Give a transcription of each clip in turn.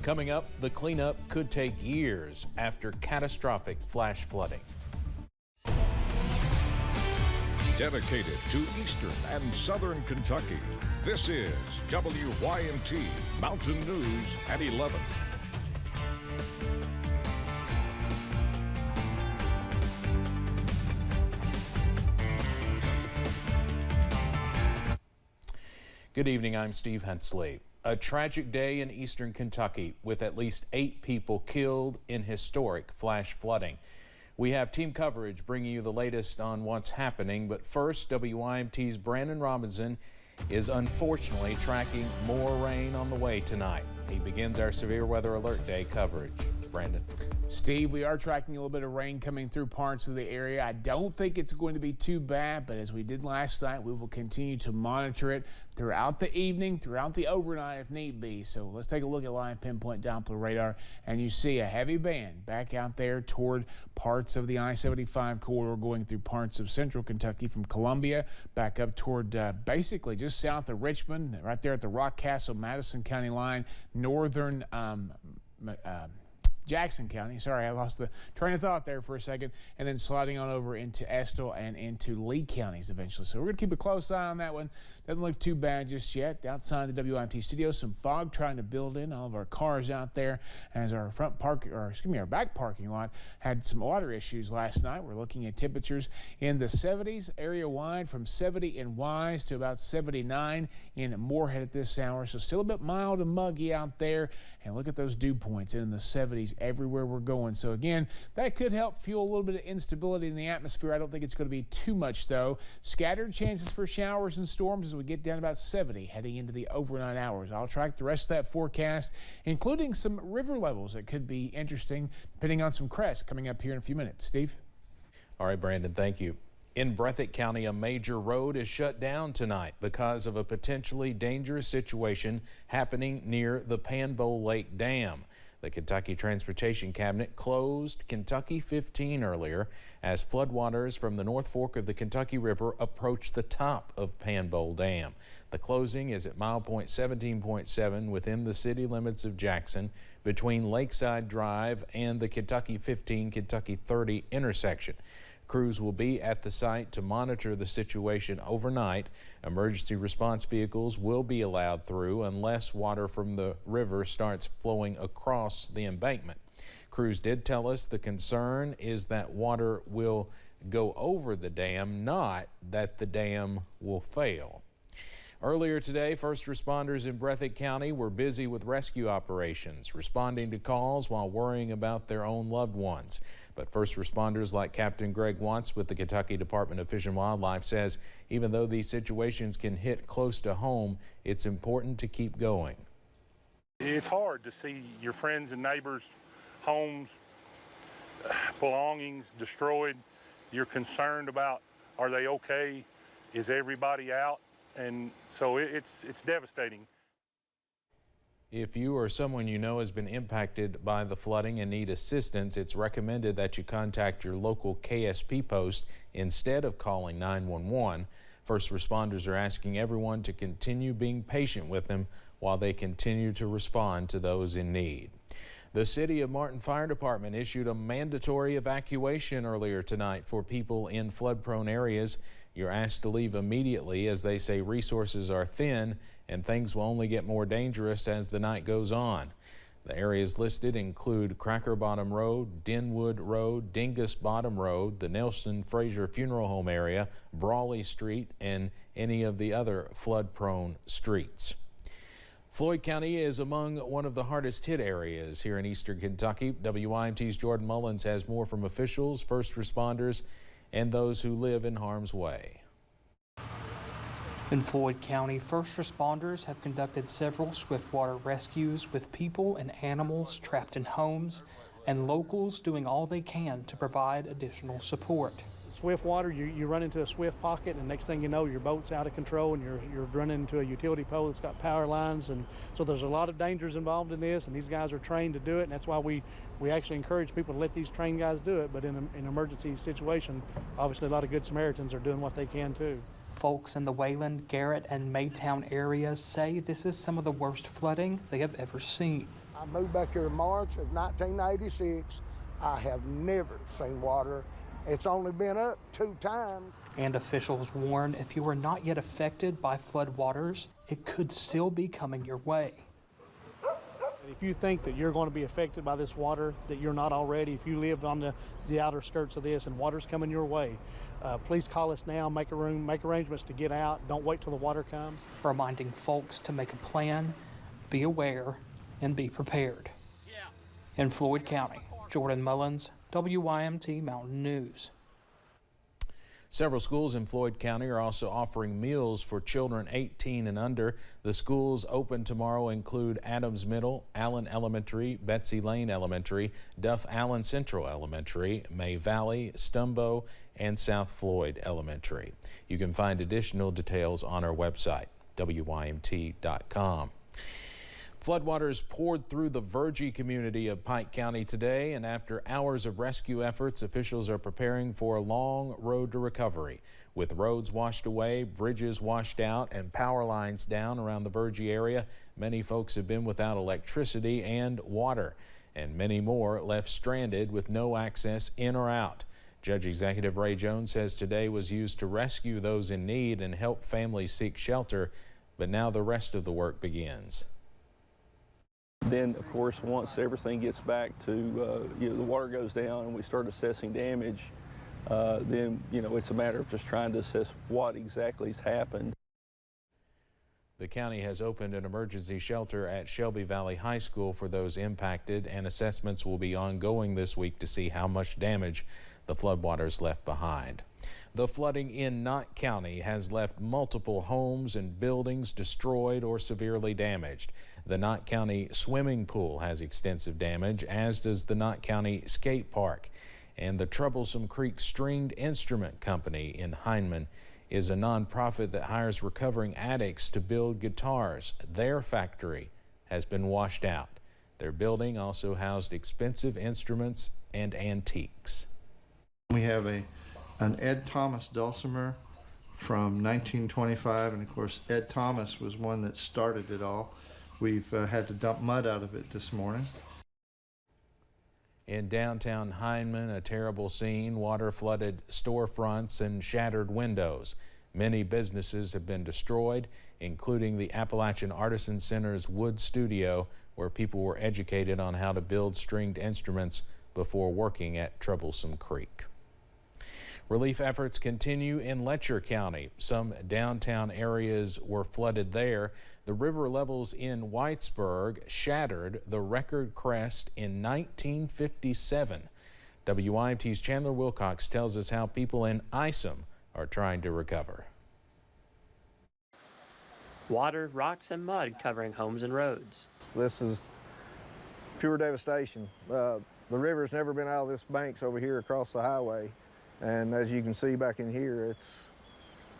Coming up, the cleanup could take years after catastrophic flash flooding. Dedicated to Eastern and Southern Kentucky, this is WYMT Mountain News at 11. Good evening, I'm Steve Hensley. A tragic day in eastern Kentucky with at least 8 people killed in historic flash flooding. We have team coverage bringing you the latest on what's happening, but first, WYMT's Brandon Robinson is unfortunately tracking more rain on the way tonight. He begins our severe weather alert day coverage. Brandon. Steve, we are tracking a little bit of rain coming through parts of the area. I don't think it's going to be too bad, but as we did last night, we will continue to monitor it throughout the evening, throughout the overnight if need be. So let's take a look at live pinpoint Doppler radar, and you see a heavy band back out there toward parts of the I-75 corridor going through parts of central Kentucky from Columbia back up toward basically just south of Richmond, right there at the Rockcastle-Madison County line, northern Jackson County. Sorry, I lost the train of thought there for a second. And then sliding on over into Estill and into Lee counties eventually. So we're going to keep a close eye on that one. Doesn't look too bad just yet. Outside the WIMT studio, some fog trying to build in all of our cars out there as our our back parking lot had some water issues last night. We're looking at temperatures in the 70s area wide, from 70 in Wise to about 79 in Moorhead at this hour. So still a bit mild and muggy out there. And look at those dew points in the 70s everywhere we're going. So again, that could help fuel a little bit of instability in the atmosphere. I don't think it's going to be too much though. Scattered chances for showers and storms as we get down about 70 heading into the overnight hours. I'll track the rest of that forecast, including some river levels that could be interesting depending on some crests coming up here in a few minutes. Steve? All right, Brandon, thank you. In Breathitt County, a major road is shut down tonight because of a potentially dangerous situation happening near the Panbowl Lake Dam. The Kentucky Transportation Cabinet closed Kentucky 15 earlier as floodwaters from the North Fork of the Kentucky River approach the top of Panbowl Dam. The closing is at milepoint 17.7 within the city limits of Jackson between Lakeside Drive and the Kentucky 15, Kentucky 30 intersection. Crews will be at the site to monitor the situation overnight. Emergency response vehicles will be allowed through unless water from the river starts flowing across the embankment. Crews did tell us the concern is that water will go over the dam, not that the dam will fail. Earlier today, first responders in Breathitt County were busy with rescue operations, responding to calls while worrying about their own loved ones. But first responders like Captain Greg Watts with the Kentucky Department of Fish and Wildlife says even though these situations can hit close to home, it's important to keep going. It's hard to see your friends and neighbors' homes, belongings destroyed. You're concerned about, are they okay? Is everybody out? And so it's devastating. If you or someone you know has been impacted by the flooding and need assistance, it's recommended that you contact your local KSP post instead of calling 911. First responders are asking everyone to continue being patient with them while they continue to respond to those in need. The City of Martin Fire Department issued a mandatory evacuation earlier tonight for people in flood-prone areas. You're asked to leave immediately as they say resources are thin and things will only get more dangerous as the night goes on. The areas listed include Cracker Bottom Road, Denwood Road, Dingus Bottom Road, the Nelson Fraser Funeral Home area, Brawley Street, and any of the other flood-prone streets. Floyd County is among one of the hardest hit areas here in eastern Kentucky. WYMT's Jordan Mullins has more from officials, first responders, and those who live in harm's way. In Floyd County, first responders have conducted several swiftwater rescues with people and animals trapped in homes, and locals doing all they can to provide additional support. Swift water, you run into a swift pocket, and next thing you know, your boat's out of control and you're running into a utility pole that's got power lines, and so there's a lot of dangers involved in this, and these guys are trained to do it, and that's why we actually encourage people to let these trained guys do it. But in an emergency situation, obviously a lot of good Samaritans are doing what they can too. Folks in the Wayland, Garrett, and Maytown areas say this is some of the worst flooding they have ever seen. I moved back here in March of 1986. I have never seen water. It's only been up 2 times. And officials warn if you are not yet affected by floodwaters, it could still be coming your way. If you think that you're going to be affected by this water, that you're not already, if you live on the outer skirts of this and water's coming your way, please call us now, make arrangements to get out. Don't wait till the water comes. Reminding folks to make a plan, be aware, and be prepared. In Floyd County, Jordan Mullins, WYMT Mountain News. Several schools in Floyd County are also offering meals for children 18 and under. The schools open tomorrow include Adams Middle, Allen Elementary, Betsy Lane Elementary, Duff Allen Central Elementary, May Valley, Stumbo, and South Floyd Elementary. You can find additional details on our website, wymt.com. Floodwaters poured through the Virgie community of Pike County today, and after hours of rescue efforts, officials are preparing for a long road to recovery. With roads washed away, bridges washed out, and power lines down around the Virgie area, many folks have been without electricity and water, and many more left stranded with no access in or out. Judge Executive Ray Jones says today was used to rescue those in need and help families seek shelter, but now the rest of the work begins. Then, of course, once everything gets back to, the water goes down and we start assessing damage, then, it's a matter of just trying to assess what exactly has happened. The county has opened an emergency shelter at Shelby Valley High School for those impacted, and assessments will be ongoing this week to see how much damage the floodwaters left behind. The flooding in Knott County has left multiple homes and buildings destroyed or severely damaged. The Knott County swimming pool has extensive damage, as does the Knott County skate park. And the Troublesome Creek Stringed Instrument Company in Hindman is a nonprofit that hires recovering addicts to build guitars. Their factory has been washed out. Their building also housed expensive instruments and antiques. We have an Ed Thomas dulcimer from 1925, and of course Ed Thomas was one that started it all. We've had to dump mud out of it this morning. In downtown Hindman, a terrible scene. Water flooded storefronts and shattered windows. Many businesses have been destroyed, including the Appalachian Artisan Center's wood studio, where people were educated on how to build stringed instruments before working at Troublesome Creek. Relief efforts continue in Letcher County. Some downtown areas were flooded there. The river levels in Whitesburg shattered the record crest in 1957. WYMT's Chandler Wilcox tells us how people in Isom are trying to recover. Water, rocks, and mud covering homes and roads. This is pure devastation. The river's never been out of this banks over here across the highway. And as you can see back in here,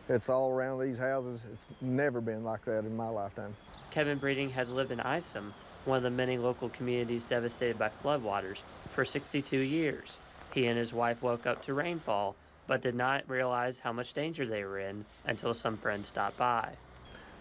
it's all around these houses. It's never been like that in my lifetime. Kevin Breeding has lived in Isom, one of the many local communities devastated by floodwaters, for 62 years. He and his wife woke up to rainfall, but did not realize how much danger they were in until some friends stopped by.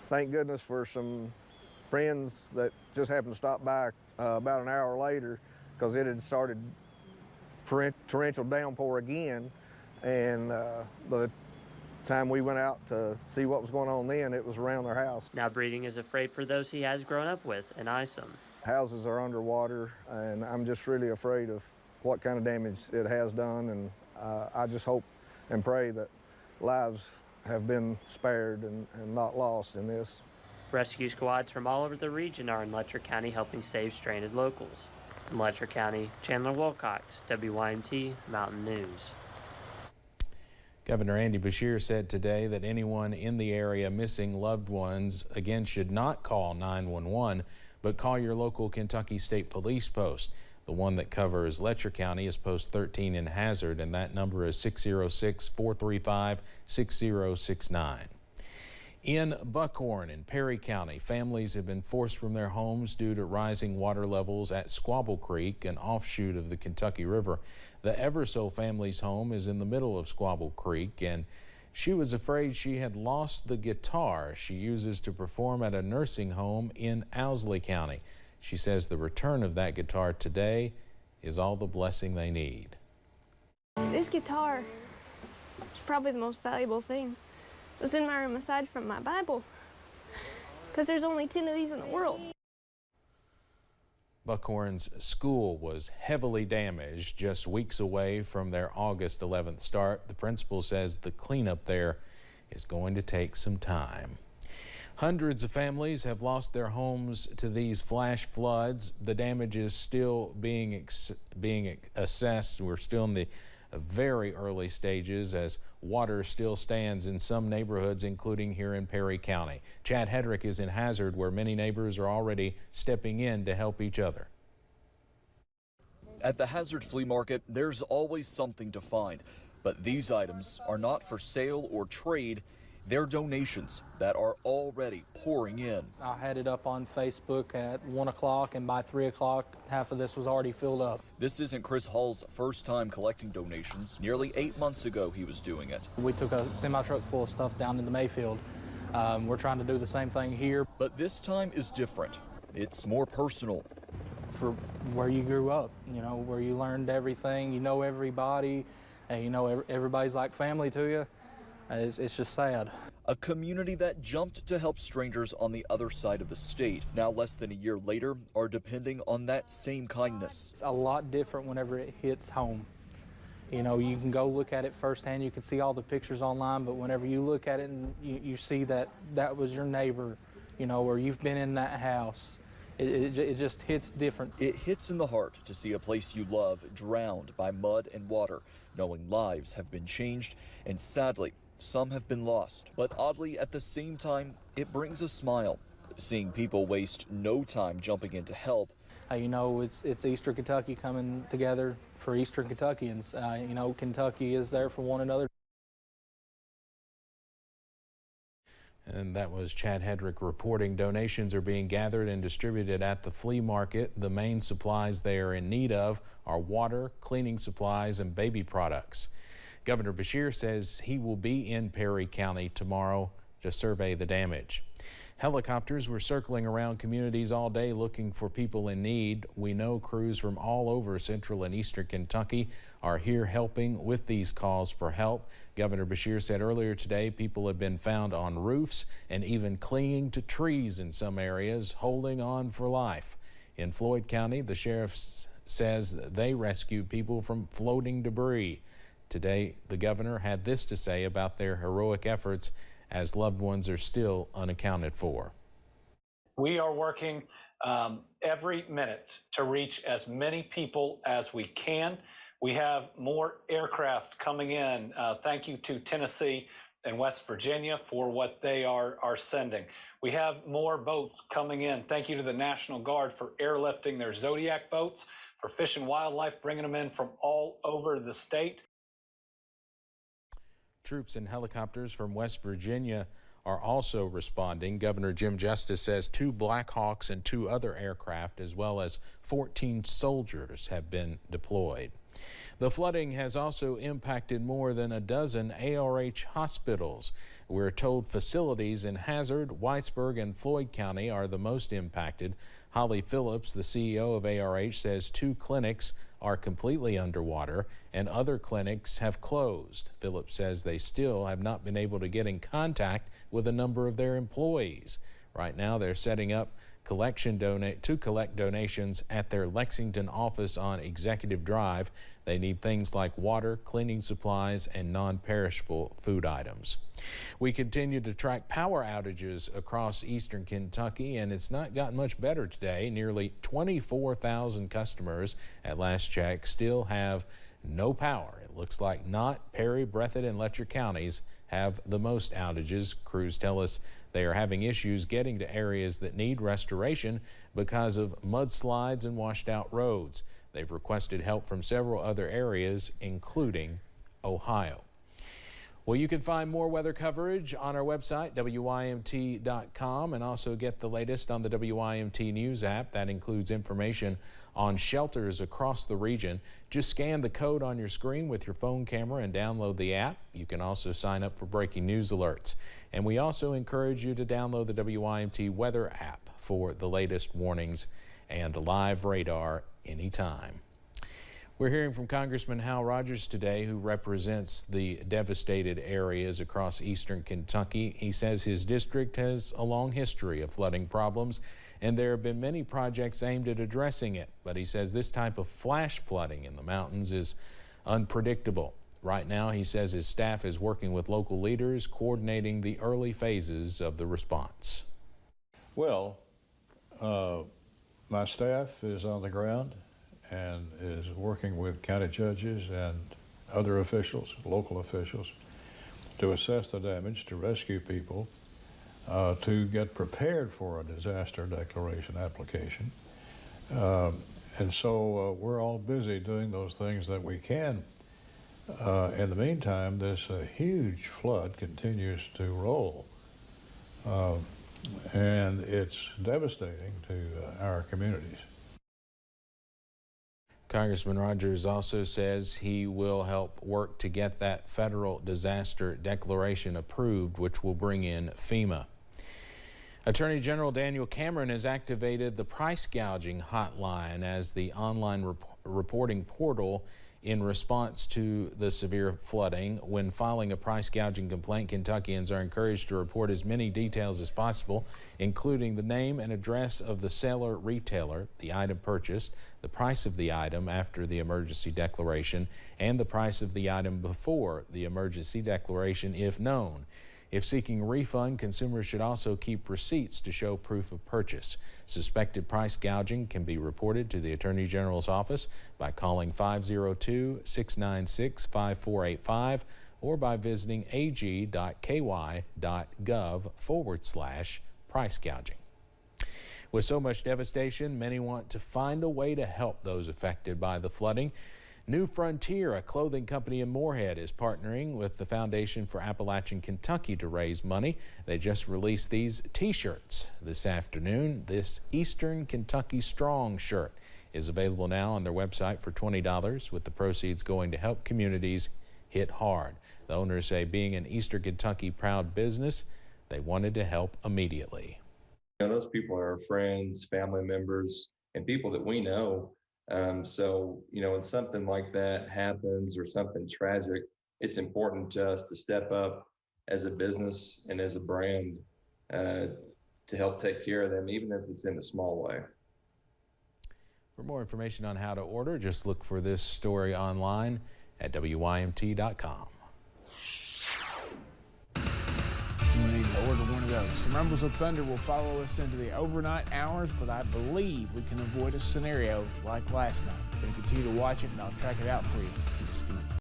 Thank goodness for some friends that just happened to stop by about an hour later, because it had started torrential downpour again. And by the time we went out to see what was going on then, it was around their house. Now Breeding is afraid for those he has grown up with in Isom. Houses are underwater, and I'm just really afraid of what kind of damage it has done, and I just hope and pray that lives have been spared and not lost in this. Rescue squads from all over the region are in Letcher County helping save stranded locals. In Letcher County, Chandler Wilcox, WYMT Mountain News. Governor Andy Beshear said today that anyone in the area missing loved ones again should not call 911, but call your local Kentucky State Police post. The one that covers Letcher County is post 13 in Hazard, and that number is 606-435-6069. In Buckhorn in Perry County, families have been forced from their homes due to rising water levels at Squabble Creek, an offshoot of the Kentucky River. The Eversole family's home is in the middle of Squabble Creek, and she was afraid she had lost the guitar she uses to perform at a nursing home in Owsley County. She says the return of that guitar today is all the blessing they need. This guitar is probably the most valuable thing that's in my room aside from my Bible, because there's only 10 of these in the world. Buckhorn's school was heavily damaged just weeks away from their August 11th start. The principal says the cleanup there is going to take some time. Hundreds of families have lost their homes to these flash floods. The damage is still being assessed. We're still in the very early stages as water still stands in some neighborhoods, including here in Perry County. Chad Hedrick is in Hazard, where many neighbors are already stepping in to help each other. At the Hazard Flea Market, there's always something to find, but these items are not for sale or trade. They're donations that are already pouring in. I had it up on Facebook at 1 o'clock, and by 3 o'clock, half of this was already filled up. This isn't Chris Hall's first time collecting donations. Nearly 8 months ago, he was doing it. We took a semi-truck full of stuff down into Mayfield. We're trying to do the same thing here. But this time is different. It's more personal. For where you grew up, you know, where you learned everything, you know everybody, and you know everybody's like family to you. It's just sad. A community that jumped to help strangers on the other side of the state, now less than a year later, are depending on that same kindness. It's a lot different whenever it hits home. You know, you can go look at it firsthand, you can see all the pictures online, but whenever you look at it and you see that was your neighbor, you know, or you've been in that house, it just hits different. It hits in the heart to see a place you love drowned by mud and water, knowing lives have been changed and sadly, some have been lost. But oddly, at the same time, it brings a smile. Seeing people waste no time jumping in to help. You know, it's Eastern Kentucky coming together for Eastern Kentuckians. You know, Kentucky is there for one another. And that was Chad Hedrick reporting. Donations are being gathered and distributed at the flea market. The main supplies they are in need of are water, cleaning supplies, and baby products. Governor Beshear says he will be in Perry County tomorrow to survey the damage. Helicopters were circling around communities all day looking for people in need. We know crews from all over central and eastern Kentucky are here helping with these calls for help. Governor Beshear said earlier today people have been found on roofs and even clinging to trees in some areas, holding on for life. In Floyd County, the sheriff says they rescued people from floating debris. Today, the governor had this to say about their heroic efforts as loved ones are still unaccounted for. We are working every minute to reach as many people as we can. We have more aircraft coming in. Thank you to Tennessee and West Virginia for what they are sending. We have more boats coming in. Thank you to the National Guard for airlifting their Zodiac boats, for Fish and Wildlife bringing them in from all over the state. Troops and helicopters from West Virginia are also responding. Governor Jim Justice says 2 Black Hawks and 2 other aircraft, as well as 14 soldiers, have been deployed. The flooding has also impacted more than a dozen ARH hospitals. We're told facilities in Hazard, Whitesburg, and Floyd County are the most impacted. Holly Phillips, the CEO of ARH, says 2 clinics are completely underwater and other clinics have closed. Phillips says they still have not been able to get in contact with a number of their employees. Right now they're setting up to collect donations at their Lexington office on Executive Drive. They need things like water, cleaning supplies, and non-perishable food items. We continue to track power outages across eastern Kentucky, and it's not gotten much better today. Nearly 24,000 customers at last check still have no power. It looks like not Perry, Breathitt, and Letcher counties have the most outages. Crews tell us they are having issues getting to areas that need restoration because of mudslides and washed out roads. They've requested help from several other areas, including Ohio. Well, you can find more weather coverage on our website, WYMT.com, and also get the latest on the WYMT News app. That includes information on shelters across the region. Just scan the code on your screen with your phone camera and download the app. You can also sign up for breaking news alerts. And we also encourage you to download the WYMT weather app for the latest warnings and live radar anytime. We're hearing from Congressman Hal Rogers today, who represents the devastated areas across eastern Kentucky. He says his district has a long history of flooding problems, and there have been many projects aimed at addressing it. But he says this type of flash flooding in the mountains is unpredictable. Right now, he says his staff is working with local leaders, coordinating the early phases of the response. Well, my staff is on the ground and is working with county judges and other officials, local officials, to assess the damage, to rescue people, to get prepared for a disaster declaration application. And so we're all busy doing those things that we can. In the meantime, this huge flood continues to roll, and it's devastating to our communities. Congressman Rogers also says he will help work to get that federal disaster declaration approved, which will bring in FEMA. Attorney General Daniel Cameron has activated the price gouging hotline as the online reporting portal in response to the severe flooding. When filing a price gouging complaint, Kentuckians are encouraged to report as many details as possible, including the name and address of the seller retailer, the item purchased, the price of the item after the emergency declaration, and the price of the item before the emergency declaration if known. If seeking a refund, consumers should also keep receipts to show proof of purchase. Suspected price gouging can be reported to the Attorney General's office by calling 502-696-5485 or by visiting ag.ky.gov/price gouging. With so much devastation, many want to find a way to help those affected by the flooding. New Frontier, a clothing company in Moorhead, is partnering with the Foundation for Appalachian Kentucky to raise money. They just released these t-shirts this afternoon. This Eastern Kentucky Strong shirt is available now on their website for $20, with the proceeds going to help communities hit hard. The owners say, being an Eastern Kentucky proud business, they wanted to help immediately. You know, those people are friends, family members, and people that we know. So, you know, when something like that happens or something tragic, it's important to us to step up as a business and as a brand to help take care of them, even if it's in a small way. For more information on how to order, just look for this story online at WYMT.com. We need to order one of those. Some rumbles of thunder will follow us into the overnight hours, but I believe we can avoid a scenario like last night. We're going to continue to watch it, and I'll track it out for you in just a few minutes.